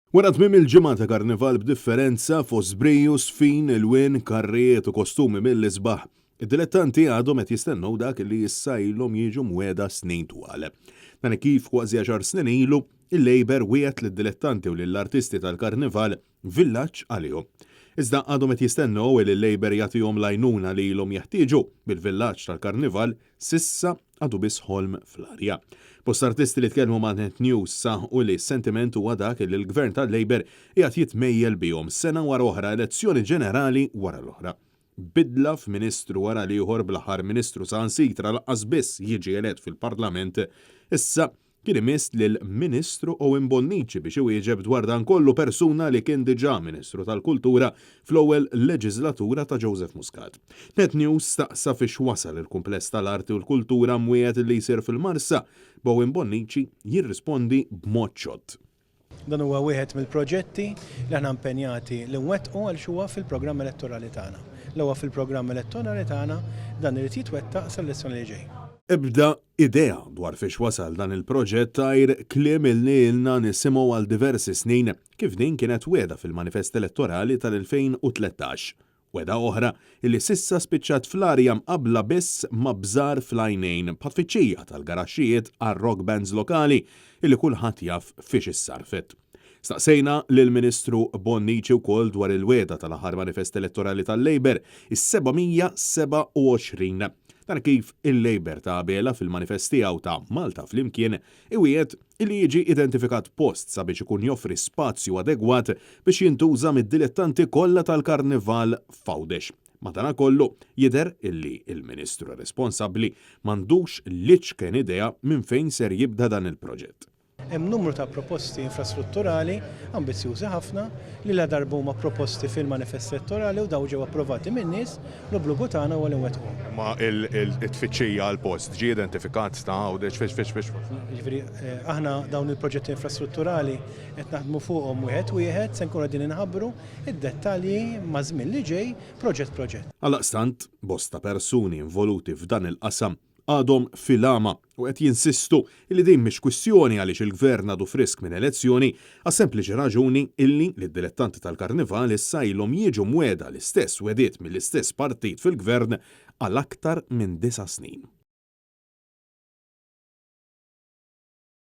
Wara tmiem il-ġimgħa ta' karnival b'differenza f'Osbriju, Sfin, il-Win, karrijiet u kostumi mill-isbaħ, id-dilettanti għadhom qed jistennew dak li issa ilhom jiġu mwiegħda snin twal. Dan kif kważi 10 snin ilu, il-Labor wiegħed lid-dilettanti u lill-artisti tal-karnival villaġġ għalihom. Iżda għadhom qed jistennew li l-Labor jagħtihom l-għajnuna li ilhom jeħtieġu bil-villaġġ tal-karnival sissa għadu biss ħolm fl-arja. Bost artisti li tkellmu ma' Net News saħu li s-sentiment huwa dak li l-gvern tal-Labor qiegħed jitmejjel bihom sena wara oħra elezzjoni ġenerali wara l-oħra. Bidla f'Ministru wara li ieħor bl-aħħar Ministru saħansitra laqqas biss jiġi elett fil-Parlament, issa kien imiss lill-Ministru Owen Bonnici biex iwieġeb dwar dan kollu persuna li kien diġà Ministru tal-Kultura fl-ewwel leġislatura ta' Joseph Muscat. Net News staqsa fiex wasal il-kumpless tal-arti u l-kultura mwiegħed li jsir fil-Marsa, Owen Bonnici jirrispondi b'mod ċodd. Dan huwa wieħed mill-proġetti li aħna impenjati li nwettqu għal huwa fil-programm elettorali tagħna. L-ewwa fil-programm elettorali tagħna dan irid jitwettaq sal-elezzjoni li ġej. Ebda idea dwar fiex wasal dan il-proġett tajr kliem il-nilna nisimgħu għal diversi snin kif din kienet weda fil-manifest elettorali tal-2013. Weda oħra illi sissa spiċċat fl-arja mqabbla biss ma' bżar fl-għajnejn patfiċċija tal-garaxxijiet għar-rock bands lokali illi kulħadd jaf fiex issarfet. Staqsejna lill-Ministru Bonnici wkoll dwar il-weda tal-aħħar manifest elettorali tal-Labor is-727. Dan kif il-Labor ta' Bela fil-manifest tiegħu ta' Malta flimkien iwiegħed illi jiġi identifikat post sabiex ikun joffri spazju adegwat biex jintuża mid-dilettanti kollha tal-karnival f'Għawdex. Madankollu jidher illi il-Ministru responsabbli m'għandux liċken idea minn fejn ser jibda dan il-proġett. Hemm numru ta' proposti infrastrutturali ambizzjużi ħafna li la darbu ma' proposti fil-manifest elettorali u daw ġew approvati min-nies l-obbligu tagħna huwa li nwettqu. Ma il-tfittxija għal post ġie identifikat ta' Għawdex fiex. Jiġifieri aħna dawn il-proġetti infrastrutturali qed naħdmu fuqhom wieħed se nkunu qegħdin inħabbru id-dettalji ma' żmien li ġej proġett. Għaldaqstant bosta persuni involuti f'dan il-qasam għadhom fil-għama u qed jinsistu li din mhix kwistjoni għaliex il-gvern għadu frisk minn elezzjoni għas sempliċi raġuni illi lid-dilettanti tal-karnival issa ilhom jiġu mwiegħda l-istess wediet mill-istess partit fil-gvern għal aktar minn 9 snin.